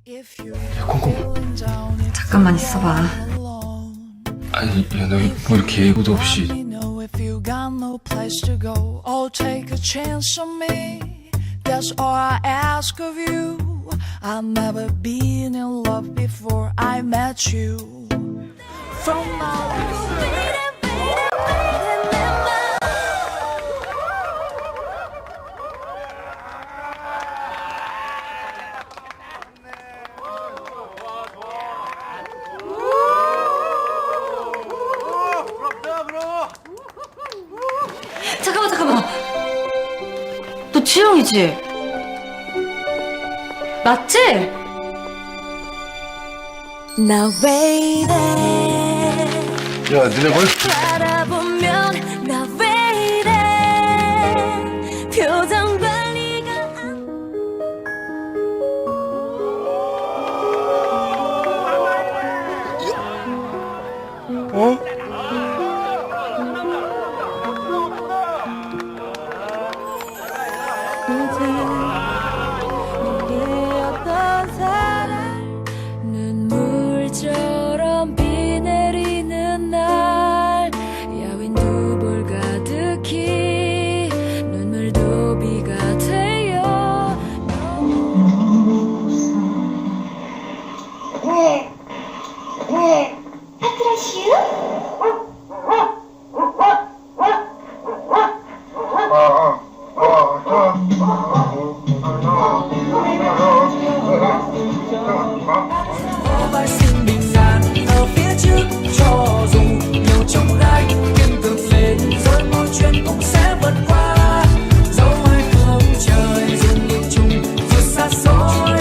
야, 콩콩. 잠깐만 있어봐. 아니, 야, 너 뭐 이렇게 예고도 없이. That's all I ask of you. I've never been in love before I met you. From now on. 잠깐만. 너 지영이지? 맞지? 나 왜 이래 야, 니네 뭘? 바라보면 나 왜 이래 표정 관리가 어? 눈물처럼 비 내리는 날 야윈 두 볼 가득히 눈물도 비가 되어 Bài xin bình an ở phía trước cho dù nhiều chông gai kiên cường lên rồi mọi chuyện cũng sẽ vượt qua dẫu hơi phương trời dừng nhìn chung dù xa xôi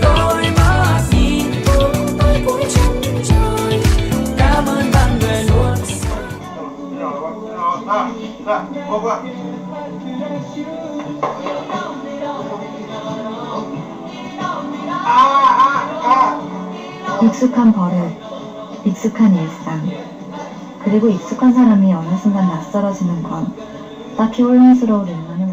đôi mắt nhìn cùng tôi cuối chân trời cảm ơn bạn người luôn 익숙한 버릇, 익숙한 일상, 그리고 익숙한 사람이 어느 순간 낯설어지는 건 딱히 혼란스러울 일만은